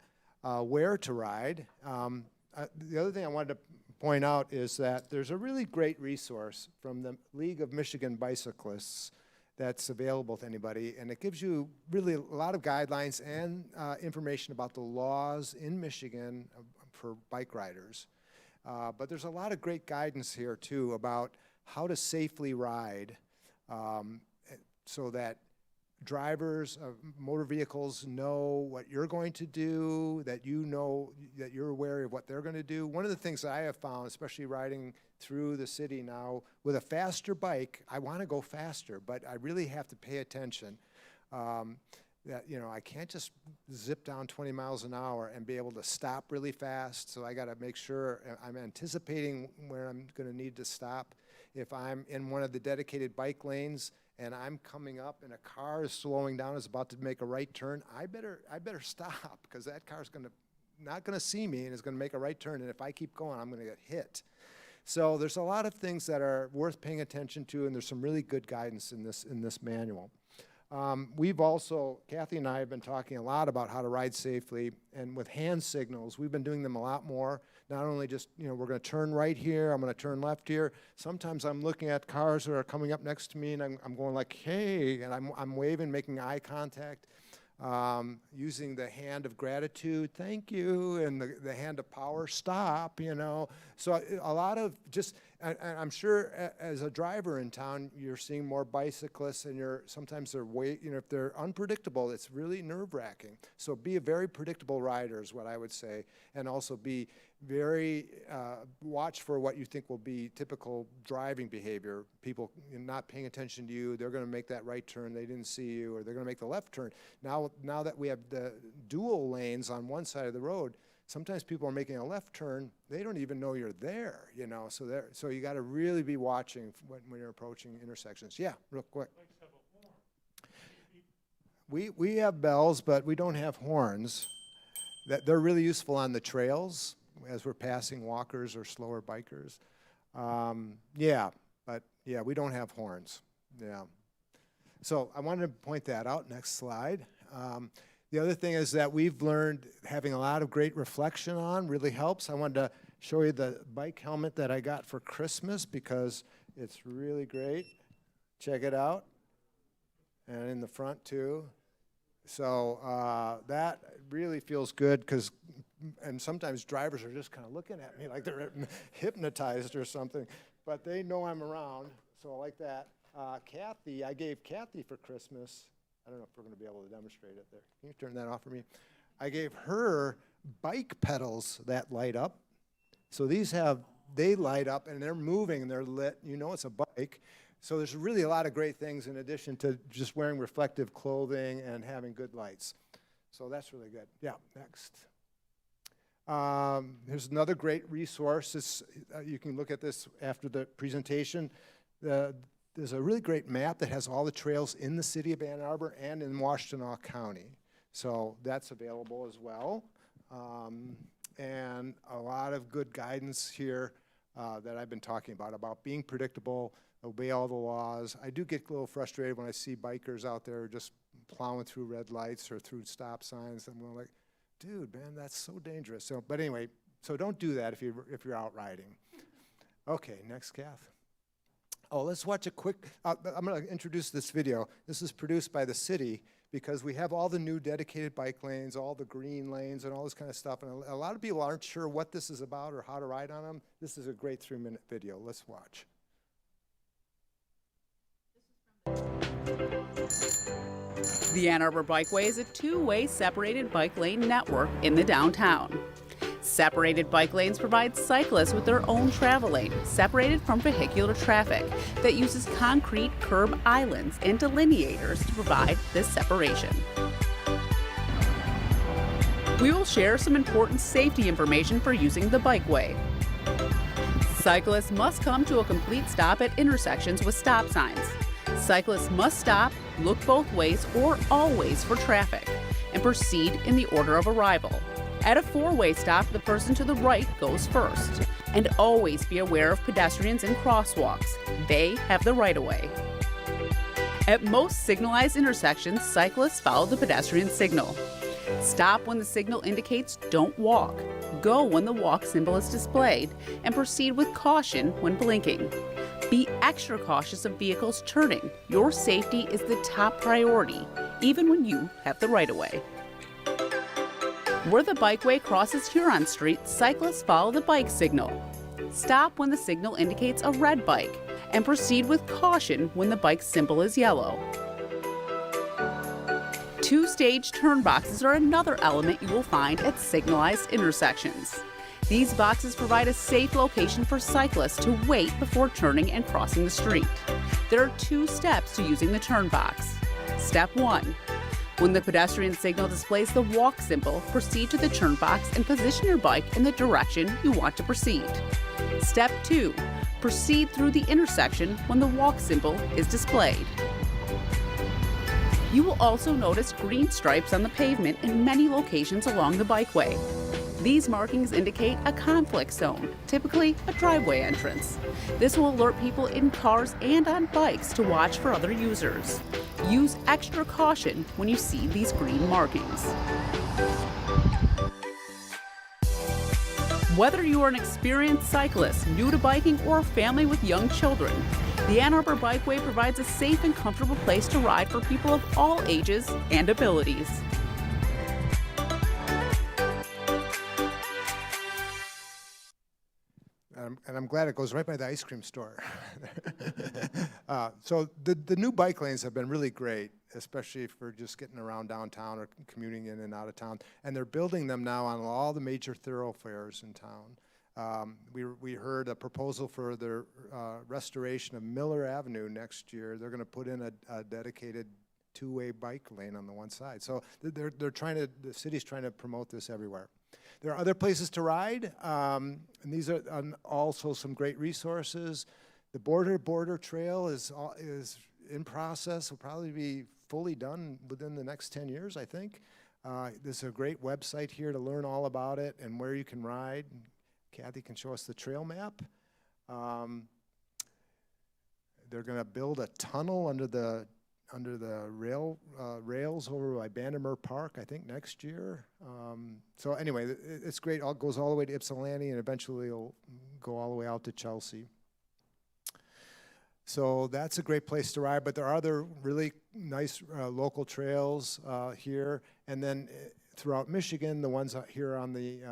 where to ride. The other thing I wanted to point out is that there's a really great resource from the League of Michigan Bicyclists that's available to anybody, and it gives you really a lot of guidelines and information about the laws in Michigan for bike riders. But there's a lot of great guidance here too about how to safely ride so that drivers of motor vehicles know what you're going to do, that you know that you're aware of what they're going to do. One of the things that I have found, especially riding through the city now, with a faster bike, I want to go faster, but I really have to pay attention. That, you know, I can't just zip down 20 miles an hour and be able to stop really fast, so I got to make sure I'm anticipating where I'm going to need to stop. If I'm in one of the dedicated bike lanes and I'm coming up and a car is slowing down, is about to make a right turn, I better stop, because that car's not going to see me and is going to make a right turn, and if I keep going, I'm going to get hit. So there's a lot of things that are worth paying attention to, and there's some really good guidance in this manual. We've also, Cathy and I have been talking a lot about how to ride safely, and with hand signals, we've been doing them a lot more. Not only just, you know, we're going to turn right here, I'm going to turn left here. Sometimes I'm looking at cars that are coming up next to me, and I'm going like, hey, and I'm waving, making eye contact, using the hand of gratitude, thank you, and the hand of power, stop, you know. So a lot of just, I'm sure as a driver in town, you're seeing more bicyclists, and sometimes they're if they're unpredictable, it's really nerve-wracking. So be a very predictable rider is what I would say, and also be very, watch for what you think will be typical driving behavior. People not paying attention to you, they're going to make that right turn, they didn't see you, or they're going to make the left turn. Now that we have the dual lanes on one side of the road, sometimes people are making a left turn, they don't even know you're there, you know, so you got to really be watching when you're approaching intersections. Yeah, real quick. We have bells, but we don't have horns. They're really useful on the trails as we're passing walkers or slower bikers. But we don't have horns. Yeah. So I wanted to point that out. Next slide. The other thing is that we've learned having a lot of great reflection on really helps. I wanted to show you the bike helmet that I got for Christmas because it's really great. Check it out. And in the front too. So that really feels good and sometimes drivers are just kind of looking at me like they're hypnotized or something, but they know I'm around, so I like that. Cathy, I gave Cathy for Christmas, I don't know if we're going to be able to demonstrate it there. Can you turn that off for me? I gave her bike pedals that light up. So they light up and they're moving and they're lit. You know it's a bike. So there's really a lot of great things in addition to just wearing reflective clothing and having good lights. So that's really good. Yeah, next. Here's another great resource. You can look at this after the presentation. There's a really great map that has all the trails in the city of Ann Arbor and in Washtenaw County. So that's available as well. And a lot of good guidance here that I've been talking about being predictable, obey all the laws. I do get a little frustrated when I see bikers out there just plowing through red lights or through stop signs. I'm going like, dude, man, that's so dangerous. So, but anyway, so don't do that if you're out riding. Okay, next, Kath. Oh, let's watch a quick, I'm going to introduce this video. This is produced by the city because we have all the new dedicated bike lanes, all the green lanes and all this kind of stuff. And a lot of people aren't sure what this is about or how to ride on them. This is a great 3-minute video. Let's watch. The Ann Arbor Bikeway is a two-way separated bike lane network in the downtown. Separated bike lanes provide cyclists with their own travel lane, separated from vehicular traffic, that uses concrete curb islands and delineators to provide this separation. We will share some important safety information for using the bikeway. Cyclists must come to a complete stop at intersections with stop signs. Cyclists must stop, look both ways or always for traffic, and proceed in the order of arrival. At a four-way stop, the person to the right goes first. And always be aware of pedestrians and crosswalks. They have the right-of-way. At most signalized intersections, cyclists follow the pedestrian signal. Stop when the signal indicates don't walk. Go when the walk symbol is displayed, and proceed with caution when blinking. Be extra cautious of vehicles turning. Your safety is the top priority, even when you have the right-of-way. Where the bikeway crosses Huron Street, cyclists follow the bike signal. Stop when the signal indicates a red bike, and proceed with caution when the bike symbol is yellow. Two-stage turn boxes are another element you will find at signalized intersections. These boxes provide a safe location for cyclists to wait before turning and crossing the street. There are 2 steps to using the turn box. Step 1. When the pedestrian signal displays the walk symbol, proceed to the turn box and position your bike in the direction you want to proceed. Step 2. Proceed through the intersection when the walk symbol is displayed. You will also notice green stripes on the pavement in many locations along the bikeway. These markings indicate a conflict zone, typically a driveway entrance. This will alert people in cars and on bikes to watch for other users. Use extra caution when you see these green markings. Whether you are an experienced cyclist, new to biking, or a family with young children, the Ann Arbor Bikeway provides a safe and comfortable place to ride for people of all ages and abilities. And I'm glad it goes right by the ice cream store. So the new bike lanes have been really great, especially for just getting around downtown or commuting in and out of town. And they're building them now on all the major thoroughfares in town. We heard a proposal for the restoration of Miller Avenue next year. They're going to put in a dedicated 2-way bike lane on the one side. So they're trying to, the city's trying to promote this everywhere. There are other places to ride, and these are also some great resources. The Border Trail is in process. Will probably be fully done within the next 10 years, I think. There's a great website here to learn all about it and where you can ride. Cathy can show us the trail map. They're going to build a tunnel under the rails over by Metroparks, I think, next year. So anyway, it's great. It goes all the way to Ypsilanti and eventually it'll go all the way out to Chelsea. So that's a great place to ride, but there are other really nice local trails here. And then throughout Michigan, the ones out here on the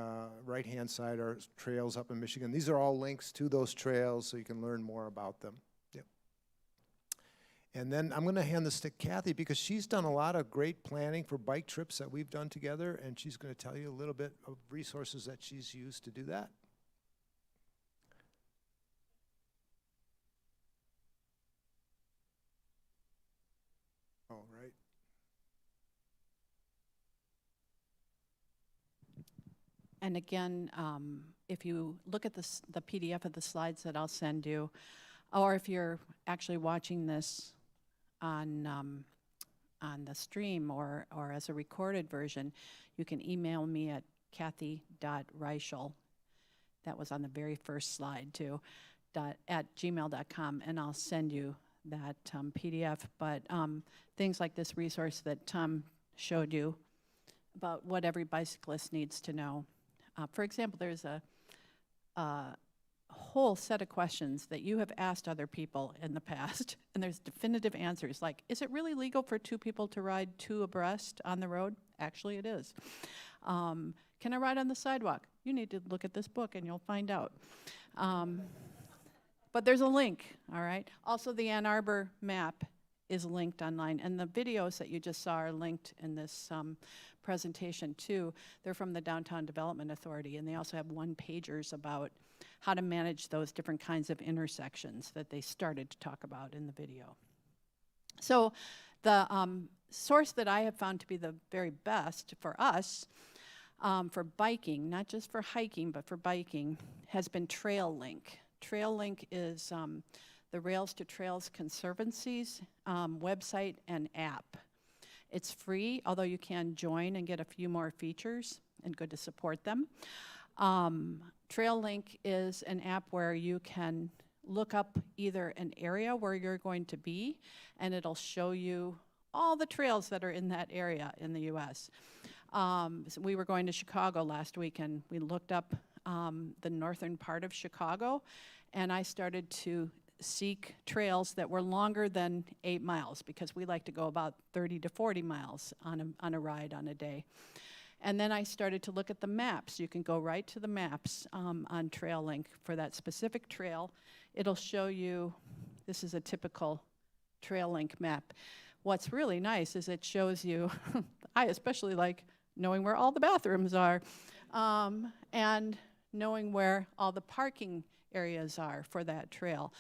right-hand side are trails up in Michigan. These are all links to those trails so you can learn more about them. And then I'm going to hand this to Cathy because she's done a lot of great planning for bike trips that we've done together, and she's going to tell you a little bit of resources that she's used to do that. All right. And again, if you look at the PDF of the slides that I'll send you, or if you're actually watching this on the stream or as a recorded version, you can email me at Cathy.Reischl. That was on the very first slide too, at gmail.com, and I'll send you that PDF. But things like this resource that Tom showed you about what every bicyclist needs to know. For example, there's a whole set of questions that you have asked other people in the past, and there's definitive answers like, is it really legal for 2 people to ride 2 abreast on the road? Actually, it is. Can I ride on the sidewalk? You need to look at this book and you'll find out. But there's a link, all right? Also, the Ann Arbor map is linked online. And the videos that you just saw are linked in this presentation too. They're from the Downtown Development Authority, and they also have one-pagers about how to manage those different kinds of intersections that they started to talk about in the video. So the source that I have found to be the very best for us for biking, not just for hiking, but for biking, has been TrailLink. TrailLink is the Rails to Trails Conservancy's website and app. It's free, although you can join and get a few more features, and good to support them. TrailLink is an app where you can look up either an area where you're going to be, and it'll show you all the trails that are in that area in the US. So we were going to Chicago last week, and we looked up the northern part of Chicago, and I started to seek trails that were longer than 8 miles, because we like to go about 30 to 40 miles on a ride on a day. And then I started to look at the maps. You can go right to the maps on TrailLink for that specific trail. It'll show you, this is a typical TrailLink map. What's really nice is it shows you, I especially like knowing where all the bathrooms are, and knowing where all the parking areas are for that trail.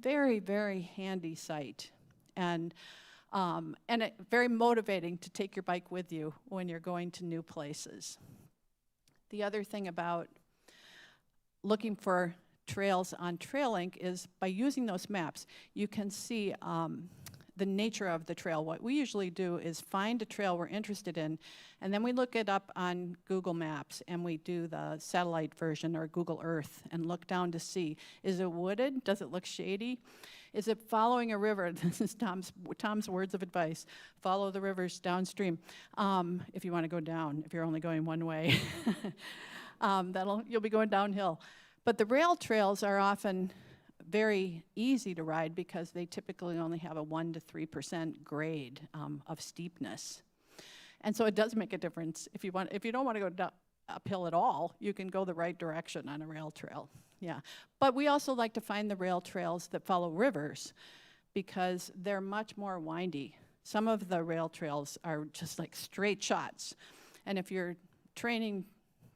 Very, very handy site, and very motivating to take your bike with you when you're going to new places. The other thing about looking for trails on TrailLink is by using those maps, you can see the nature of the trail. What we usually do is find a trail we're interested in, and then we look it up on Google Maps, and we do the satellite version or Google Earth and look down to see, is it wooded? Does it look shady? Is it following a river? This is Tom's words of advice. Follow the rivers downstream if you want to go down, if you're only going one way. You'll be going downhill. But the rail trails are often very easy to ride because they typically only have a 1% to 3% grade of steepness. And so it does make a difference. If you don't want to go uphill at all, you can go the right direction on a rail trail. Yeah. But we also like to find the rail trails that follow rivers because they're much more windy. Some of the rail trails are just like straight shots. And if you're training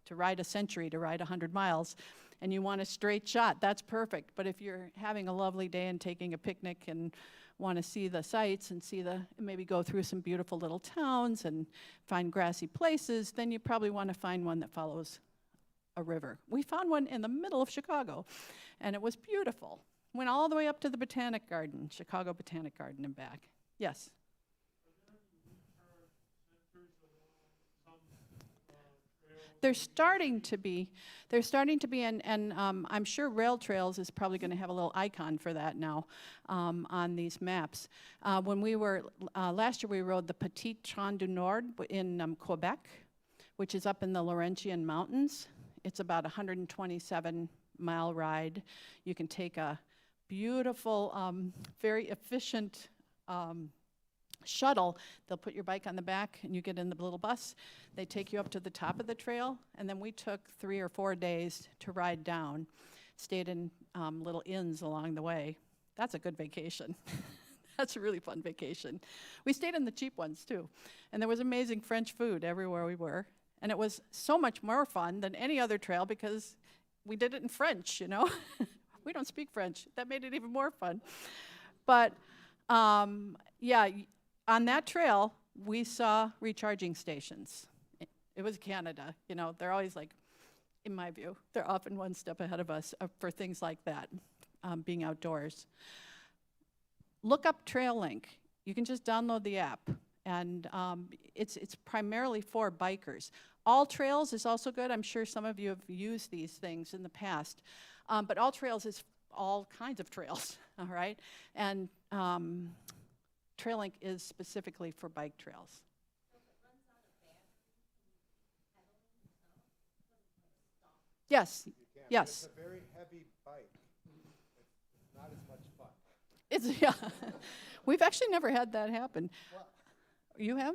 to ride a century, to ride 100 miles, and you want a straight shot, that's perfect. But if you're having a lovely day and taking a picnic and want to see the sights and maybe go through some beautiful little towns and find grassy places, then you probably want to find one that follows a river. We found one in the middle of Chicago, and it was beautiful. Went all the way up to the Botanic Garden, Chicago Botanic Garden and back. Yes? They're starting to be, and I'm sure Rail Trails is probably going to have a little icon for that now on these maps. When we were, last year we rode the Petit Champ du Nord in Quebec, which is up in the Laurentian Mountains. It's about a 127-mile ride. You can take a beautiful, very efficient shuttle. They'll put your bike on the back and you get in the little bus. They take you up to the top of the trail, and then we took 3 or 4 days to ride down. Stayed in little inns along the way. That's a good vacation. That's a really fun vacation. We stayed in the cheap ones too, and there was amazing French food everywhere we were, and it was so much more fun than any other trail because we did it in French, you know. We don't speak French. That made it even more fun. But yeah, on that trail, we saw recharging stations. It was Canada, you know, they're always like, in my view, they're often one step ahead of us for things like that, being outdoors. Look up TrailLink. You can just download the app, and it's primarily for bikers. All Trails is also good. I'm sure some of you have used these things in the past, but All Trails is all kinds of trails, all right? And TrailLink is specifically for bike trails. Yes, yes. It's a very heavy bike. It's not as much fun. It's, yeah. We've actually never had that happen. You have?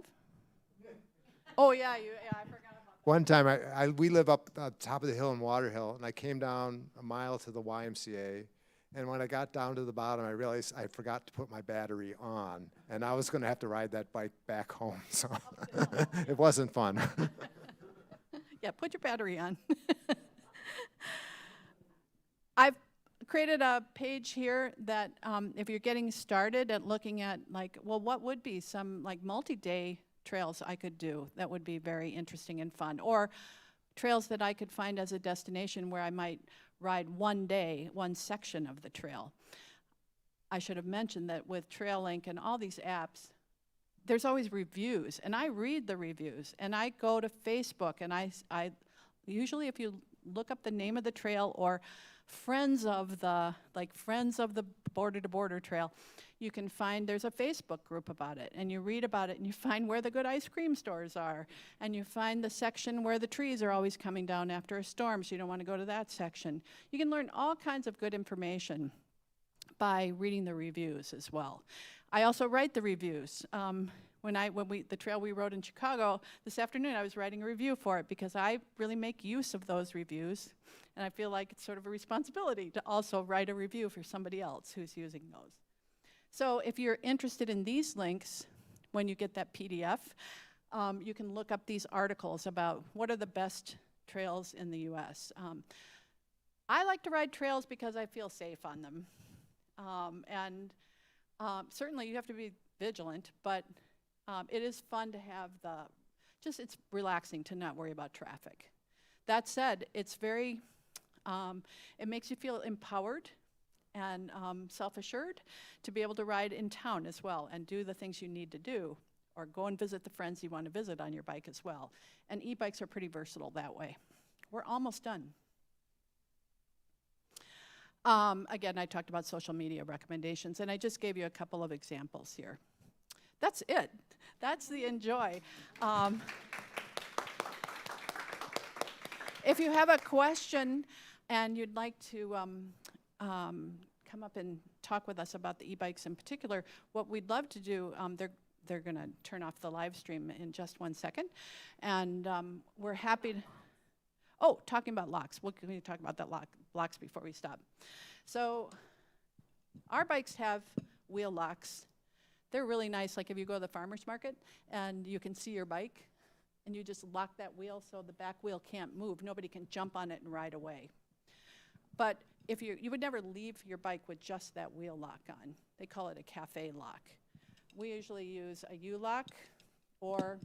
Oh, yeah, I forgot about that. One time, we live up top of the hill in Waterhill, and I came down a mile to the YMCA, And when I got down to the bottom, I realized I forgot to put my battery on, and I was going to have to ride that bike back home, so it wasn't fun. Yeah, put your battery on. I've created a page here that if you're getting started at looking at like, well, what would be some like multi-day trails I could do that would be very interesting and fun, or trails that I could find as a destination where I might ride one day, one section of the trail. I should have mentioned that with TrailLink and all these apps, there's always reviews, and I read the reviews, and I go to Facebook, and I usually if you look up the name of the trail or friends of the border to border trail, you can find there's a Facebook group about it, and you read about it, and you find where the good ice cream stores are, and you find the section where the trees are always coming down after a storm, so you don't want to go to that section. You can learn all kinds of good information by reading the reviews as well. I also write the reviews. The trail we rode in Chicago this afternoon, I was writing a review for it because I really make use of those reviews, and I feel like it's sort of a responsibility to also write a review for somebody else who's using those. So if you're interested in these links, when you get that PDF, you can look up these articles about what are the best trails in the US. I like to ride trails because I feel safe on them. Certainly you have to be vigilant, but it is fun to have it's relaxing to not worry about traffic. That said, it's very, it makes you feel empowered and self-assured to be able to ride in town as well and do the things you need to do, or go and visit the friends you want to visit on your bike as well. And e-bikes are pretty versatile that way. We're almost done. Again, I talked about social media recommendations, and I just gave you a couple of examples here. That's it. That's the enjoy. If you have a question and you'd like to come up and talk with us about the e-bikes in particular, what we'd love to do, they're going to turn off the live stream in just 1 second, and we're happy to. Oh, talking about locks. We'll talk about that locks before we stop. So our bikes have wheel locks. They're really nice, like if you go to the farmer's market and you can see your bike and you just lock that wheel so the back wheel can't move. Nobody can jump on it and ride away. But if you would never leave your bike with just that wheel lock on. They call it a cafe lock. We usually use a U-lock or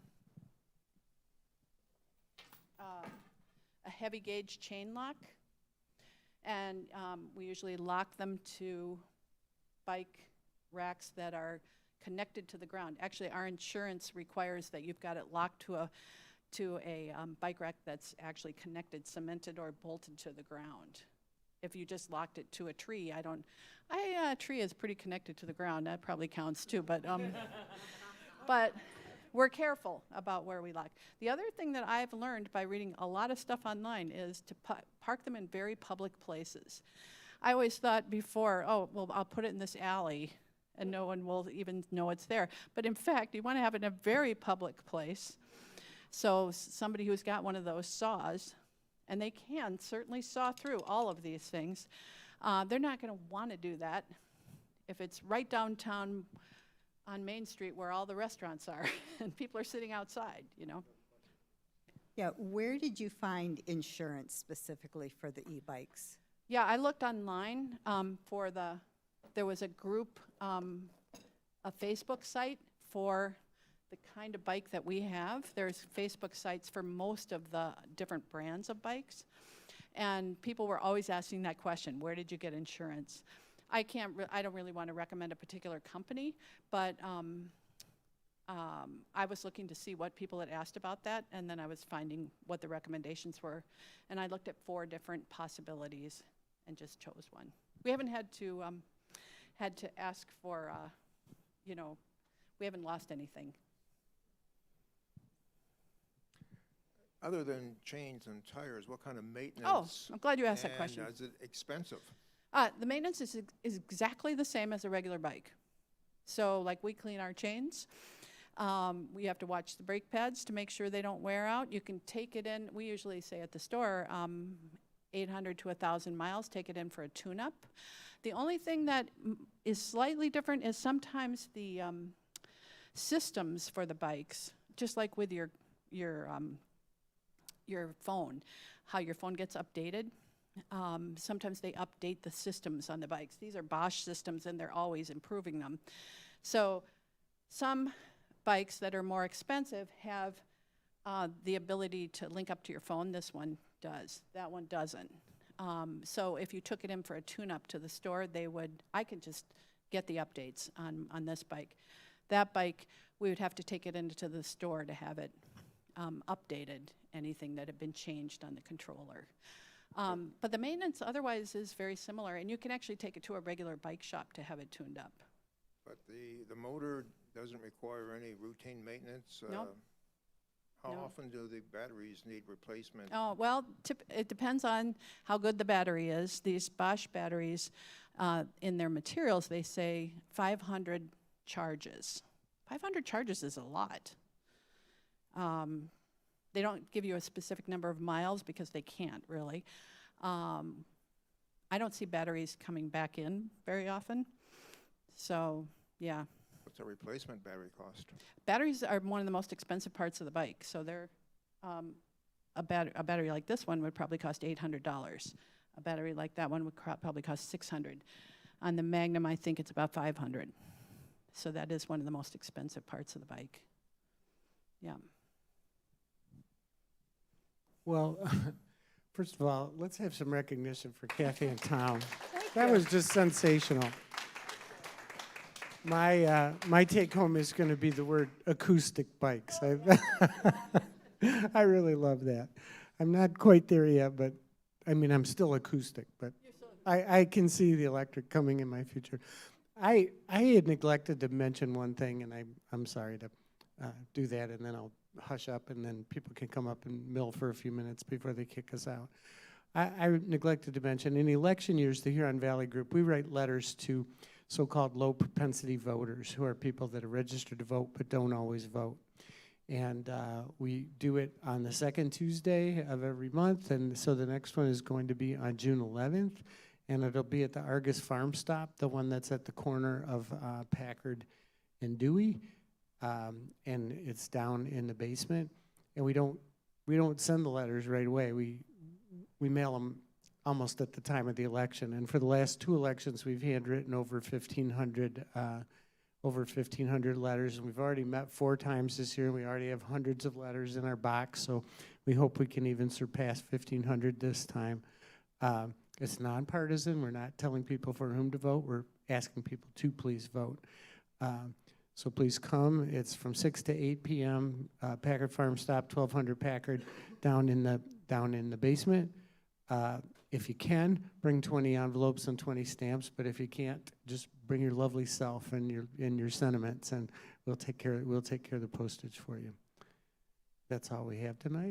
a heavy gauge chain lock, and we usually lock them to bike racks that are connected to the ground. Actually, our insurance requires that you've got it locked to a bike rack that's actually connected, cemented, or bolted to the ground. If you just locked it to a tree, a tree is pretty connected to the ground. That probably counts too, but but we're careful about where we lock. The other thing that I've learned by reading a lot of stuff online is to park them in very public places. I always thought before, oh, well, I'll put it in this alley and no one will even know it's there. But in fact, you want to have it in a very public place. So somebody who's got one of those saws, and they can certainly saw through all of these things, they're not going to want to do that if it's right downtown on Main Street where all the restaurants are and people are sitting outside, you know. Yeah, where did you find insurance specifically for the e-bikes? Yeah, I looked online there was a group, a Facebook site for the kind of bike that we have. There's Facebook sites for most of the different brands of bikes. And people were always asking that question, where did you get insurance? I don't really want to recommend a particular company, but I was looking to see what people had asked about that, and then I was finding what the recommendations were. And I looked at 4 different possibilities and just chose one. We haven't had to ask for, we haven't lost anything. Other than chains and tires, what kind of maintenance? Oh, I'm glad you asked that question. Is it expensive? The maintenance is exactly the same as a regular bike. So like we clean our chains. We have to watch the brake pads to make sure they don't wear out. You can take it in, we usually say at the store, 800 to 1,000 miles, take it in for a tune-up. The only thing that is slightly different is sometimes the systems for the bikes, just like with your phone, how your phone gets updated. Sometimes they update the systems on the bikes. These are Bosch systems, and they're always improving them. So some bikes that are more expensive have the ability to link up to your phone. This one does. That one doesn't. So if you took it in for a tune-up to the store, I could just get the updates on this bike. That bike, we would have to take it into the store to have it updated, anything that had been changed on the controller. But the maintenance otherwise is very similar, and you can actually take it to a regular bike shop to have it tuned up. But the motor doesn't require any routine maintenance? Nope. How No. often do the batteries need replacement? Oh, well, it depends on how good the battery is. These Bosch batteries, in their materials, they say 500 charges. 500 charges is a lot. They don't give you a specific number of miles because they can't really. I don't see batteries coming back in very often. So, yeah. What's a replacement battery cost? Batteries are one of the most expensive parts of the bike. So they're, a battery like this one would probably cost $800. A battery like that one would probably cost $600. On the Magnum, I think it's about $500. So that is one of the most expensive parts of the bike. Yeah. Well, first of all, let's have some recognition for Cathy and Tom. That was just sensational. My take home is going to be the word acoustic bikes. I really love that. I'm not quite there yet, but I mean, I'm still acoustic, but I can see the electric coming in my future. I had neglected to mention one thing, and I'm sorry to do that, and then I'll hush up, and then people can come up and mill for a few minutes before they kick us out. I neglected to mention, in election years, the Huron Valley Group, we write letters to so-called low propensity voters, who are people that are registered to vote but don't always vote. And we do it on the second Tuesday of every month, and so the next one is going to be on June 11th, and it'll be at the Argus Farm Stop, the one that's at the corner of Packard and Dewey, and it's down in the basement. And we don't send the letters right away. We mail them almost at the time of the election. And for the last 2 elections, we've handwritten over 1,500 letters, and we've already met 4 times this year, and we already have hundreds of letters in our box, so we hope we can even surpass 1,500 this time. It's nonpartisan. We're not telling people for whom to vote. We're asking people to please vote. So please come. It's from 6 to 8 p.m. Packard Farm Stop, 1200 Packard, down in the basement. If you can, bring 20 envelopes and 20 stamps, but if you can't, just bring your lovely self and your sentiments, and we'll take care of the postage for you. That's all we have tonight.